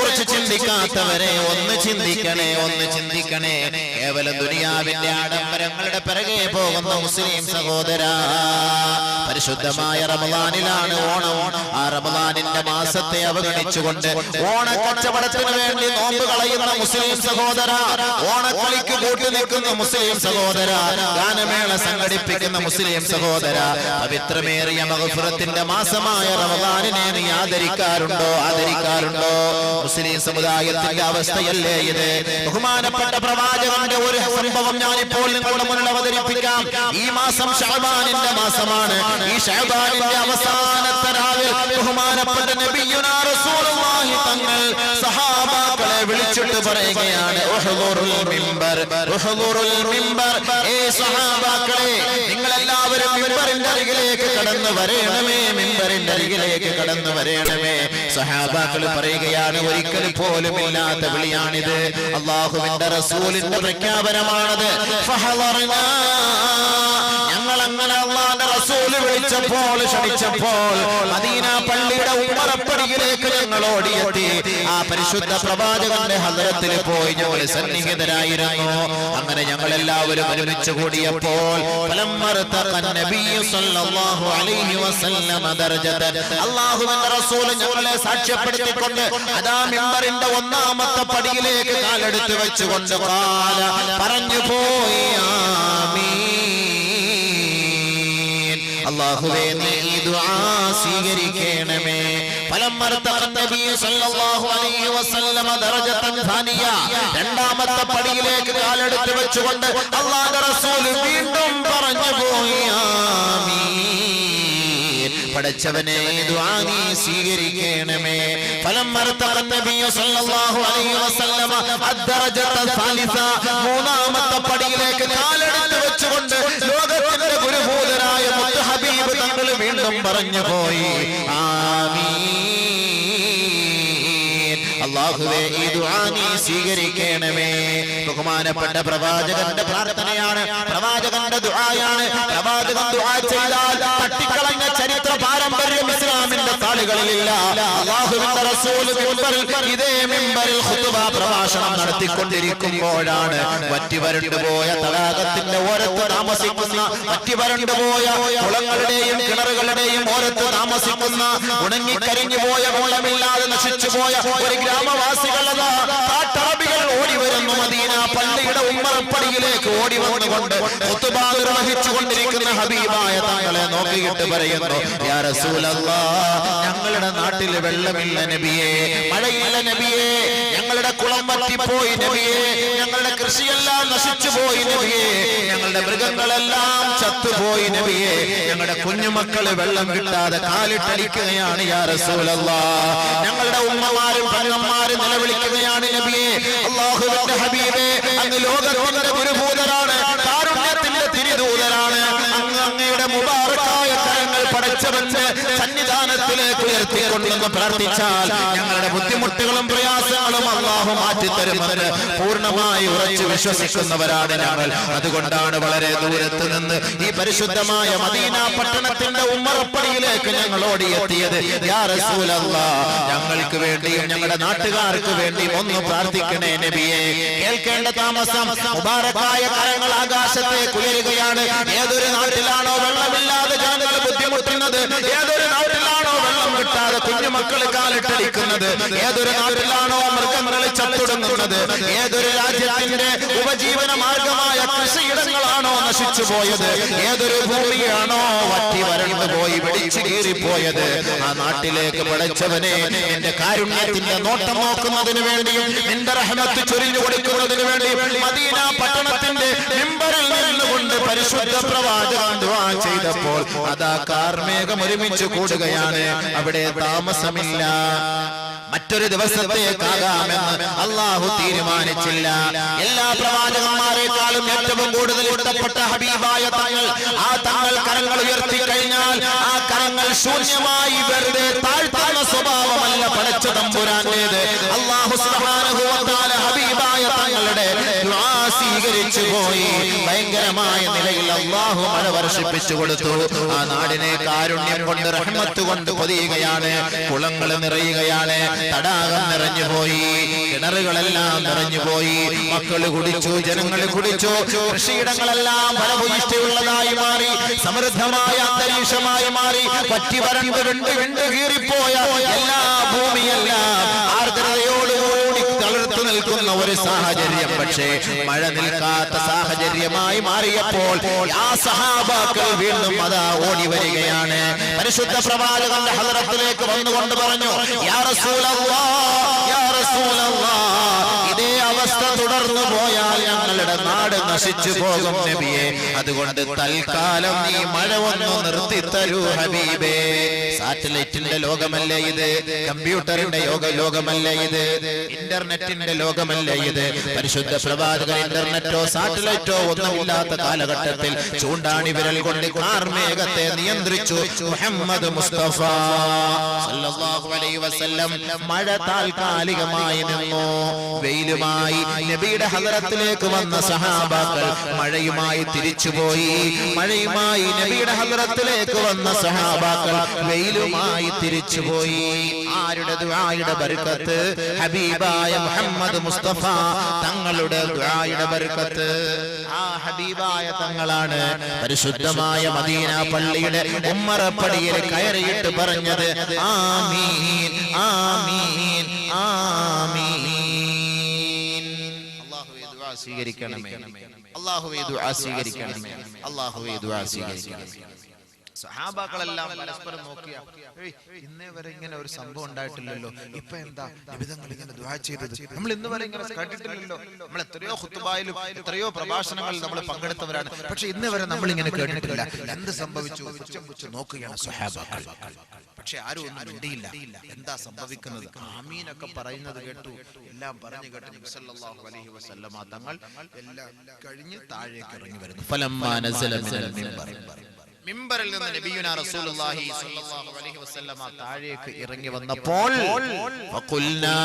കുറിച്ച് ചിന്തിക്കാത്തവരെ ഒന്ന് ചിന്തിക്കണേ, ഒന്ന് ചിന്തിക്കണേ. കേവലം ദുനിയാവിന്റെ ആഡംബരങ്ങളുടെ പിറകെ പോകുന്ന മുസ്ലിം സഹോദര, പരിശുദ്ധമായ റമളാനിലാണ് ഓണം. ആ റമളാനിന്റെ മാസത്തെ അവഗണിച്ചുകൊണ്ട് ഓണക്കച്ചവടത്തിന് വേണ്ടി നോമ്പ് കളയുന്ന മുസ്ലിം സഹോദര, ഓണക്കളിക്ക് കൂട്ടി നിൽക്കുന്ന മുസ്ലിം സഹോദര, ഗാനമേള സംഘടിപ്പിക്കുന്ന മുസ്ലിം സഹോദര, പവിത്രമേറിയ മഗ്ഫിറത്തിന്റെ മാസമായ റമളാനിനെ നീ ആദരിക്കാറുണ്ടോ? ആദരിക്കാറുണ്ടോ? മുസ്ലിം സമുദായത്തിന്റെ അവസ്ഥയല്ലേ ഇത്? ബഹുമാനപ്പെട്ട പ്രവാചകന്റെ ഒരു സംഭവം ഞാനിപ്പോൾ നിങ്ങളുടെ മുന്നിൽ അവതരിപ്പിക്കാം. ഈ മാസം ശഅബാനിന്റെ മാസമാണ്. ഈ ശഅബാനിന്റെ അവസാനത്തെ രാവിൽ ബഹുമാനപ്പെട്ട നബിയുനാ റസൂലുള്ളാഹി തങ്ങൾ സഹാബാക്കളെ വിളിച്ചിട്ട് പറയുകയാണ്, ഉഹ്ദുറുൽ മിമ്പർ, ഉഹ്ദുറുൽ മിമ്പർ. ഏ സഹാബാക്കളെ, നിങ്ങൾ എല്ലാവരും മിമ്പറിന്റെ അരികിലേക്ക് കടന്നു വരേണമേ, മിമ്പറിന്റെ അരികിലേക്ക് കടന്നു വരേണമേ. സഹാബാക്കൾ പറയുകയാണ്, ഒരിക്കൽ പോലും ഇല്ലാത്ത വിളിയാണിത്, അല്ലാഹുവിന്റെ റസൂലിന്റെ പ്രഖ്യാപനമാണത്. ഫഹളർനാ, ഞങ്ങൾ അങ്ങനെ അല്ലാഹുവിന്റെ റസൂൽ വിളിച്ചപ്പോൾ, ക്ഷണിച്ചപ്പോൾ മദീന പള്ളിയുടെ ഉമ്മറപ്പടിയിലേക്ക് ഞങ്ങൾ ഓടിയെത്തി. ആ പരിശുദ്ധ പ്രവാചകന്റെ ഹദ്റത്തിൽ പോയി ഞങ്ങൾ സന്നിഹിതരായിരുന്നു. അങ്ങനെ ഞങ്ങൾ എല്ലാവരും ഒരുമിച്ച് കൂടിയപ്പോൾ അല്ലാഹുവിന്റെ റസൂൽ ഞങ്ങളെ സാക്ഷ്യപ്പെടുത്തിക്കൊണ്ട് അതാ മിമ്പറിന്റെ ഒന്നാമത്തെ പടിയിലേക്ക് കാലെടുത്ത് വെച്ചുകൊണ്ട് പറഞ്ഞു പോയി, ആമീൻ. അല്ലാഹുവേ, നീ ദുആ സ്വീകരിക്കണമേ. രണ്ടാമത്തെ പടിയിലേക്ക് കാലെടുത്ത് വെച്ചുകൊണ്ട് അല്ലാഹുവിന്റെ റസൂൽ വീണ്ടും പറഞ്ഞു പോയി, ആമീൻ. പടച്ചവനെ, ദുആ നീ സ്വീകരിക്കണമേ. മൂന്നാമത്തെ പടിയിലേക്ക് കാലെടുത്ത് വെച്ചുകൊണ്ട് ലോകത്തിന്റെ ഗുരുഭൂതനായ മുത്ത് ഹബീബ് തങ്ങൾ വീണ്ടും പറഞ്ഞു പോയി, ആമീൻ. അല്ലാഹുവേ, ഈ ദുആ നീ സ്വീകരിക്കണമേ. ബഹുമാനപ്പെട്ട പ്രവാചകന്റെ പ്രാർത്ഥനയാണ്, പ്രവാചകന്റെ ദുആയാണ്. പ്രവാചകൻ ദുആ ചെയ്താൽ തട്ടിക്കളഞ്ഞ ചരിത്ര പാരമ്പര്യം ഇസ്ലാമിന്റെ താളുകളിലില്ല. അല്ലാഹുവിന്റെ റസൂൽ ഇതേ മിമ്പറിൽ ഖുതുബ പ്രഭാഷണം നടത്തിക്കൊണ്ടിരിക്കുമ്പോഴാണ് വറ്റിവരണ്ടുപോയ തടാകത്തിന്റെ ഓരത്ത് താമസിക്കുന്ന, വറ്റിവരണ്ടുപോയ കുളങ്ങളുടെയും കിണറുകളുടെയും ഓരത്ത് താമസിക്കുന്ന, ഉണങ്ങിക്കരിഞ്ഞു പോയ, വെള്ളമില്ലാതെ നശിച്ചുപോയ ഒരു ഗ്രാമവാസികളത് കാട്ടറബികൾ ഓടി വരുന്നു. മദീന പള്ളിയുടെ ഉമ്മറപ്പടിയിലേക്ക് ഓടി വന്നുകൊണ്ട് ഖുതുബ നിർവഹിച്ചുകൊണ്ടിരിക്കുന്ന ഹബീബായ തങ്ങളെ നോക്കിയിട്ട് പറയുന്നു, യാ റസൂലല്ലാഹ്, ഞങ്ങളുടെ നാട്ടിൽ വെള്ളമില്ല നബിയേ, മഴയില്ല നബിയേ, ഞങ്ങളുടെ കുളം വറ്റിപ്പോയി നബിയേ, ഞങ്ങളുടെ കൃഷിയെല്ലാം നശിച്ചുപോയി നബിയേ, ഞങ്ങളുടെ മൃഗങ്ങളെല്ലാം ചത്തുപോയി നബിയേ, ഞങ്ങളുടെ കുഞ്ഞുമക്കള് വെള്ളം കിട്ടാതെ കാലിട്ടടിക്കുകയാണ് യാ റസൂലല്ലാഹ്, ഞങ്ങളുടെ ഉമ്മമാരും പെങ്ങന്മാരും നിലവിളിക്കുകയാണ് നബിയേ. അല്ലാഹുവിന്റെ ഹബീബേ, അങ്ങ് ലോകത്തിന്റെ ഗുരുഭൂതരാണ്, കാരുണ്യത്തിന്റെ തിരുദൂതരാണ്. അങ്ങയുടെ മുബാറക്കായ കരങ്ങൾ പടച്ചവന്റെ സന്നിധാനത്തിലേക്ക് ഉയർത്തിക്കൊണ്ടെന്ന് പ്രാർത്ഥിച്ചാൽ ഞങ്ങളുടെ ബുദ്ധിമുട്ടുകളും പ്രയാസങ്ങളും അല്ലാഹു മാറ്റിത്തരുമെന്ന് പൂർണ്ണമായി ഉറച്ചു വിശ്വസിക്കുന്നവരാണ് ഞങ്ങൾ. അതുകൊണ്ടാണ് വളരെ ദൂരത്ത് നിന്ന് ഈ പരിശുദ്ധമായ മദീന പട്ടണത്തിന്റെ ഉമ്മറപ്പടിയിലേക്ക് ഞങ്ങൾ ഓടിയെത്തിയത്. യാ റസൂലല്ലാഹ്, ഞങ്ങൾക്ക് വേണ്ടിയും ഞങ്ങളുടെ നാട്ടുകാർക്ക് വേണ്ടിയും ഒന്ന് പ്രാർത്ഥിക്കണേ നബിയെ. കേൾക്കേണ്ട താമസം, മുബാറക്കായ കരങ്ങൾ ആകാശത്തേക്ക് ഉയരുകയാണ്. ഏതൊരു നാട്ടിലാണോ വെള്ളമില്ലാതെ ജനങ്ങൾ ബുദ്ധിമുട്ടുന്നത്, ഏതൊരു നാട്ടിലാണോ വെള്ളം കിട്ടാതെ കുഞ്ഞുമക്കൾ കാലിട്ടടിക്കുന്നത്, ഏതൊരു നാട്ടിലാണോ മൃഗങ്ങൾ ചത്തൊടുങ്ങുന്നത്, ഏതൊരു രാജ്യത്തിന്റെ ഉപജീവന മാർഗമായ കൃഷിയിടങ്ങളാണോ നശിച്ചു പോയത്, ഏതൊരു ഭൂമിയാണോ വറ്റി വരണ്ടു പോയി വെടിച്ചു കീറിപ്പോയത്, ആ നാട്ടിലേക്ക് പടച്ചവനെ എന്റെ കാരുണ്യത്തിന്റെ നോട്ടം നോക്കുന്നതിന് വേണ്ടിയും നിന്റെ റഹ്മത്ത് ചൊരിഞ്ഞു കൊടുക്കുന്നതിന് വേണ്ടിയും മദീന പട്ടണത്തിന്റെ മിമ്പറിൽ നിന്നുകൊണ്ട് പരിശുദ്ധ പ്രവാചകൻ ദുആ ചെയ്തപ്പോൾ അതാ കാർമേഘം ഒരുമിച്ച് കൂടുകയാണ്. അവിടെ താമസമില്ല, മറ്റൊരു ദിവസത്തേക്കാകാമെന്ന് അല്ലാഹു തീരുമാനിച്ചില്ല. എല്ലാ പ്രവാചകന്മാരെക്കാളും ഏറ്റവും കൂടുതൽ ഇഷ്ടപ്പെട്ട ഹബീബായ തങ്ങൾ, ആ തങ്ങൾ കരങ്ങൾ ഉയർത്തി കഴിഞ്ഞാൽ ആ കരങ്ങൾ ശൂന്യമായി വെറുതെ താഴ്ത്തുന്ന സ്വഭാവമല്ല പടച്ച തമ്പുരാന്റേത്. അല്ലാഹു സുബ്ഹാനഹു വ തആല ഹബീബായ തങ്ങളുടെ ദുആ സ്വീകരിച്ചു. അംഗീകരിച്ചു പോയി. ഭയങ്കരമായ നിലയിൽ അല്ലാഹു മഴ വർഷിപ്പിച്ചു കൊടുത്തു. ആ നാടിനെ കാരുണ്യം കൊണ്ട് റഹ്മത്ത് കൊണ്ട് പൊതിയുകയാണ്. കുളങ്ങൾ നിറയുകയാണ്, തടാകം നിറഞ്ഞുപോയി, കിണറുകളെല്ലാം നിറഞ്ഞുപോയി. മക്കൾ കുടിച്ചു, ജനങ്ങൾ കുടിച്ചു. കൃഷിയിടങ്ങളെല്ലാം ഫലഭൂയിഷ്ഠിയുള്ളതായി മാറി, സമൃദ്ധമായ അന്തരീക്ഷമായി മാറി. പറ്റി വരണ്ട് വിണ്ട് കീറിപ്പോയ എല്ലാ ഭൂമിയെല്ലാം ആർദ്രതയോടുകൂടി തളർത്തു നിൽക്കുന്ന ഒരു സാഹചര്യം. പക്ഷേ മഴ നിൽക്കാത്ത സാഹചര്യമായി മാറിയപ്പോൾ ആ സഹാബാക്കൾ വീണ്ടും അതാ ഓടി വരികയാണ്. പരിശുദ്ധ പ്രവാചകന്റെ ഹദറത്തിലേക്ക് വന്നുകൊണ്ട് പറഞ്ഞു, യാ റസൂലല്ലാഹ്, യാ റസൂലല്ലാഹ്, ഇതേ അവസ്ഥ തുടർന്നു പോയാൽ ഞങ്ങളുടെ നാട് നശിച്ചു പോകും നബിയെ. അതുകൊണ്ട് തൽക്കാലം നീ മഴ ഒന്ന് നിർത്തിത്തരൂ ഹബീബേ. സാറ്റലൈറ്റിന്റെ ലോകമല്ലേ ഇത്? കമ്പ്യൂട്ടറിന്റെ ലോകമല്ലേ ഇത്? ഇന്റർനെറ്റിന്റെ ലോകമല്ലേ ഇത്? പരിശുദ്ധ പ്രവാചകൻ ഇന്റർനെറ്റോ സാറ്റലൈറ്റോ ഒന്നുമില്ലാത്ത കാലഘട്ടത്തിൽ ചൂണ്ടാണി വിരൽ കൊണ്ട് കാർമേഘത്തെ നിയന്ത്രിച്ചു മുഹമ്മദ് മുസ്തഫ സല്ലല്ലാഹു അലൈഹി വസല്ലം. മഴ താൽക്കാലികമായി നിന്നു. വെയിലുമായി നബിയുടെ ഹദറത്തിലേക്ക് വന്ന സഹാബാക്കൾ മഴയുമായി തിരിച്ചുപോയി. മഴയുമായി നബിയുടെ ഹദറത്തിലേക്ക് വന്ന സഹാബാക്കൾ വെയിലുമായി തിരിച്ചുപോയി. ആരുടെ ദുആയുടെ ബർക്കത്ത്? ഹബീബായ മുഹമ്മദ് മുസ്തഫ തങ്ങളുടെ ദുആയുടെ ബർക്കത്ത്. ആ ഹബീബായ തങ്ങളാണ് പരിശുദ്ധമായ മദീന പള്ളിയുടെ ഉമ്മറപ്പടിയിൽ കയറിയിട്ട് പറഞ്ഞത്, ആമീൻ ആമീൻ ആമീൻ. അല്ലാഹുവേ ദുആ സ്വീകരിക്കണമേ, അല്ലാഹുവേ ദുആ സ്വീകരിക്കണമേ, അല്ലാഹുവേ ദുആ സ്വീകരിക്കണമേ. സഹാബാക്കളെല്ലാം പരസ്പരം നോക്കിയ, ഇന്നേ വരെ ഇങ്ങനെ ഒരു സംഭവം ഉണ്ടായിട്ടില്ലല്ലോ, ഇപ്പൊ എന്താ നിബിധങ്ങൾ ഇങ്ങനെ ദുആ ചെയ്തത്? നമ്മൾ ഇന്ന് വരെ ഇങ്ങനെ കേട്ടിട്ടില്ലല്ലോ. നമ്മൾ എത്രയോ ഖുത്ബായിലും എത്രയോ പ്രഭാഷണങ്ങളിൽ നമ്മൾ പങ്കെടുത്തവരാണ്, പക്ഷെ ഇന്നേ വരെ നമ്മൾ ഇങ്ങനെ കേട്ടിട്ടില്ല. എന്ത് സംഭവിച്ചു? നോക്കുകയാണ് സഹാബാക്കൾ. പക്ഷെ ആരും ഒന്നും മിണ്ടിയില്ല. എന്താ സംഭവിക്കുന്നത്? ആമീനൊക്കെ പറയുന്നത് കേട്ടു, എല്ലാം പറഞ്ഞു കേട്ട് നബി സല്ലല്ലാഹു അലൈഹി വസല്ലമ തങ്ങൾ എല്ലാം കഴിഞ്ഞ് താഴേക്ക് ഇറങ്ങി വരുന്നു. ഫലമ്മാ നസല മിനൽ മിൻബർ, മിമ്പറിൽ നിന്ന് നബിയുനാ റസൂലുള്ളാഹി സ്വല്ലല്ലാഹു അലൈഹി വസല്ലമ താഴേക്ക് ഇറങ്ങി വന്നപ്പോൾ വഖുൽനാ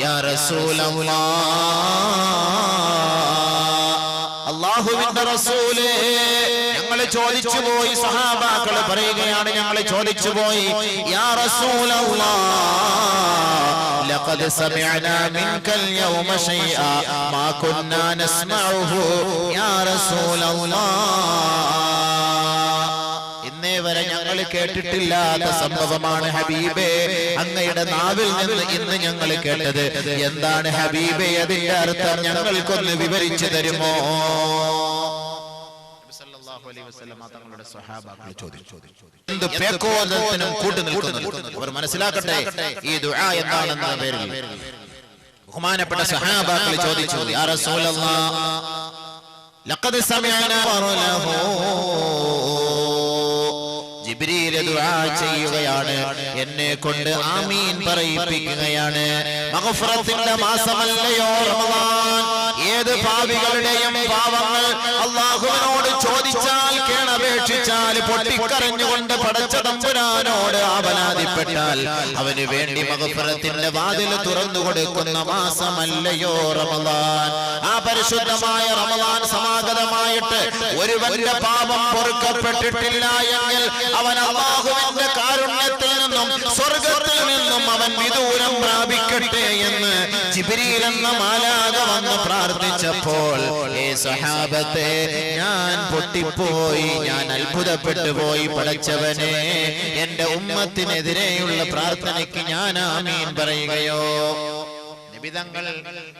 യാ റസൂലല്ലാഹ്, അല്ലാഹുവിന്റെ റസൂലേ, ഞങ്ങൾ ചോദിച്ചു പോയി. സഹാബാക്കൾ പറയുകയാണ്, ഞങ്ങൾ ചോദിച്ചു പോയി, യാ റസൂലല്ലാഹ്, ലഖദ് സമിഅനാ മിൻകൽ യൗമ ശൈഅ മാ കുന്നാ നസ്മഉഹു യാ റസൂലല്ലാഹ്. ഇന്നേ വരെ ഞങ്ങൾ കേട്ടിട്ടില്ലാത്ത സംഭവമാണ് ഹബീബേ, അങ്ങയുടെ നാവിൽ നിന്ന് ഇന്ന് ഞങ്ങൾ കേട്ടത്. എന്താണ് ഹബീബേ അതിന്റെ അർത്ഥം? ഞങ്ങൾക്കൊന്ന് വിവരിച്ചു തരുമോ? തങ്ങളുടെ സ്വഹാബാക്കൾ ചോദിച്ചു. എന്ത് പേക്കോദത്തിനും കൂട്ടുനിൽക്കുന്നത് അവർ മനസ്സിലാക്കട്ടെ. ഈ ദുആ എന്താണെന്ന പേരിൽ ബഹുമാനപ്പെട്ട സ്വഹാബാക്കൾ ചോദിച്ചു, യാ റസൂലല്ലാഹ്, ലഖദ് സമിഅനാ വറലഹു. ജിബ്രീൽ ദുആ ചെയ്യുകയാണ്, എന്നെ കൊണ്ട് ആമീൻ പറയിപ്പിക്കുകയാണ്. മഗ്ഫിറത്തിന്റെ മാസമല്ലയോ റമദാൻ? ഏത് പാപികളുടെയും പാവങ്ങൾ അല്ലാഹുവിനോട് ചോദിച്ചാൽ, കേണപേക്ഷിച്ചാൽ, പൊട്ടിക്കരഞ്ഞുകൊണ്ട് പടച്ച തമ്പുരാനോട് ആവലാതിപ്പെട്ടാൽ അവന് വേണ്ടി മഗ്ഫിറത്തിന്റെ വാതിൽ തുറന്നു കൊടുക്കുന്ന മാസമല്ലയോ റമദാൻ? ആ പരിശുദ്ധമായ റമദാൻ സമാഗതമായിട്ട് ഒരുവന്റെ പാപം പൊറുക്കപ്പെട്ടിട്ടില്ല എങ്കിൽ അവൻ അല്ലാഹുവിന്റെ കാരുണ്യത്തിൽ നിന്നും സ്വർഗ്ഗത്തിൽ നിന്നും അവൻ വിദൂരം പ്രാപിക്കട്ടെ എന്ന് ജിബ്രീൽ എന്ന മാലാഖ വന്ന് പ്രാർത്ഥിച്ചപ്പോൾ, ഏ സഹാബത്തെ, ഞാൻ പൊട്ടിപ്പോയി, ഞാൻ അത്ഭുതപ്പെട്ടു പോയി. പടച്ചവനെ, എന്റെ ഉമ്മത്തിനെതിരെയുള്ള പ്രാർത്ഥനയ്ക്ക് ഞാൻ ആമീൻ പറയുകയോ? വിധങ്ങൾ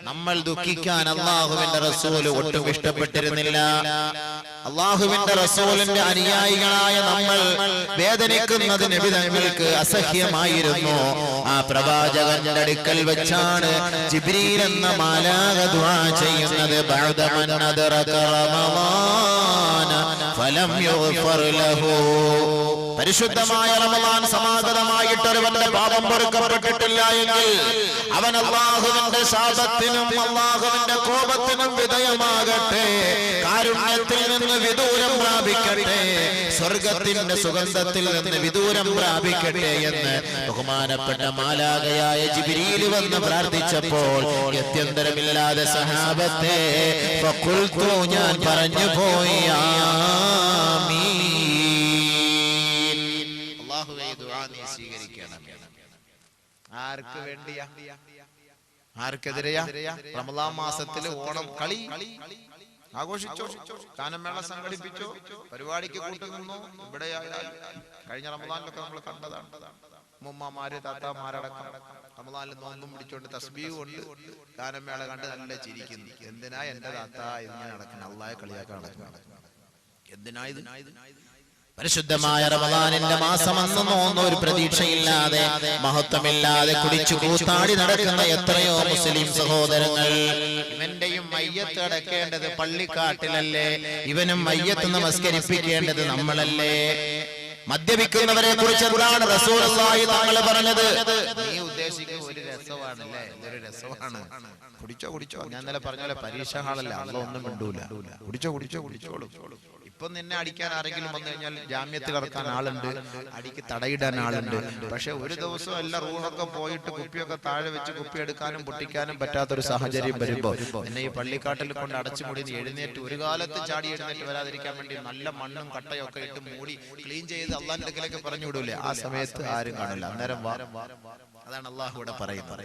നമ്മൾ ദുഃഖിക്കാൻ അല്ലാഹുവിന്റെ റസൂൽ ഒട്ടും ഇഷ്ടപ്പെട്ടിരുന്നില്ല. അല്ലാഹുവിന്റെ റസൂലിന്റെ അനുയായികളായ നമ്മൾ വേദനിക്കുന്നത് നബിതങ്ങൾക്ക് അസഹ്യമായിരുന്നു. ആ പ്രവാചകന്റെ അടുക്കൽ വെച്ചാണ് ജിബ്രീൽ എന്ന മാലാഖ ദുആ ചെയ്യുന്നത്, ബഅദ മൻ അദ്റക റമളാന ഫലം യുഗ്ഫർ ലഹു. പരിശുദ്ധമായ റമളാൻ സമാഗതമായിട്ട് ഒരുവന്റെ പാപം പൊറുക്കപ്പെട്ടിട്ടില്ല എങ്കിൽ അവൻ അല്ലാഹുവിന്റെ ശാപത്തിനും അല്ലാഹുവിന്റെ കോപത്തിനും വിധേയമാകട്ടെ. കാരുണ്യത്തിൽ നിന്ന് നിന്ന് വിദൂരം പ്രാപിക്കട്ടെ, സ്വർഗത്തിന്റെ സുഗന്ധത്തിൽ നിന്ന് വിദൂരം പ്രാപിക്കട്ടെ എന്ന് ബഹുമാനപ്പെട്ട മാലാഖയായ ജിബ്രീൽ വന്ന് പ്രാർത്ഥിച്ചപ്പോൾ ഗത്യന്തരമില്ലാതെ സഹാബത്തെ ഫഖുൽതു ഞാൻ പറഞ്ഞു പോയി ആമീൻ. അല്ലാഹുവേ ദുആ നീ സ്വീകരിക്കണം. ആർക്ക് വേണ്ടിയാ? ആർക്കെതിരെയാ? റമളാൻ മാസത്തിൽ ഓണം കളി ആഘോഷിച്ചോ, ഗാനമേള സംഘടിപ്പിച്ചോ, പരിപാടിക്ക് കൂട്ടുനിന്നോ? ഇവിടെ കഴിഞ്ഞ റമളാനിലൊക്കെ നമ്മൾ കണ്ടതാണ്. ഉമ്മമാര് താത്താമാരടക്കം റമളാനിൽ നോമ്പും പിടിച്ചോണ്ട് തസ്ബീഹ് കൊണ്ട് ഗാനമേള കണ്ട് നല്ല ചിരിക്കുന്നു. എന്തിനാ എന്റെ താത്ത ഇങ്ങനെ നടക്കണം? അള്ളാഹെ കളിയാക്കാൻ നടക്കണം. എന്തിനാ ഇത്? പരിശുദ്ധമായ റമളാനിന്റെ മാസം അന്ന് ഒരു പ്രതീക്ഷയില്ലാതെ, മഹത്വമില്ലാതെ കുടിച്ചു കൂത്താടി നടക്കുന്ന എത്രയോ മുസ്ലിം സഹോദരങ്ങൾ. ഇവന്റെയും മയ്യത്ത് അടക്കേണ്ടത് പള്ളിക്കാട്ടിലല്ലേ? ഇവനും മയ്യത്ത് നമസ്കരിപ്പിക്കേണ്ടത് നമ്മളല്ലേ? മദ്യപിക്കുന്നവരെ കുറിച്ച് എന്താണ് റസൂലുള്ളാഹി തങ്ങൾ പറഞ്ഞത്? നീ ഉദ്ദേശിക്കുന്ന ഒരു രസമാണല്ലേ? ഇതൊരു രസമാണ്. കുടിച്ചോ കുടിച്ചോ. ഞാൻ ഇന്നലെ പറഞ്ഞ പോലെ പരീക്ഷ ഹാളല്ല, അള്ളാഹ് ഒന്നും കണ്ടൂല. കുടിച്ചോ കുടിച്ചോ കുടിച്ചോളൂ. ഇപ്പൊ നിന്നെ അടിക്കാൻ ആരെങ്കിലും വന്നു കഴിഞ്ഞാൽ ജാമ്യത്തിൽ ഇറക്കാൻ ആളുണ്ട്, അടിക്ക് തടയിടാൻ ആളുണ്ട്. പക്ഷെ ഒരു ദിവസം എല്ലാം റൂഹൊക്കെ പോയിട്ട് കുപ്പിയൊക്കെ താഴെ വെച്ച് കുപ്പി എടുക്കാനും പൊട്ടിക്കാനും പറ്റാത്തൊരു സാഹചര്യം വരുമ്പോ എന്നെ ഈ പള്ളിക്കാട്ടിൽ കൊണ്ട് അടച്ചുമൂടി എഴുന്നേറ്റ് ഒരു കാലത്ത് ചാടി എഴുന്നേറ്റ് വരാതിരിക്കാൻ വേണ്ടി നല്ല മണ്ണും കട്ടയൊക്കെ ഇട്ട് മൂടി ക്ലീൻ ചെയ്ത് അള്ളാഹിന്റെ അടുക്കലേക്ക് പറഞ്ഞു വിടൂലേ? ആ സമയത്ത് ആരും കാണില്ല. അന്നേരം വാ. അതാണ് അള്ളാഹു ഇവിടെ പറയുന്നത്.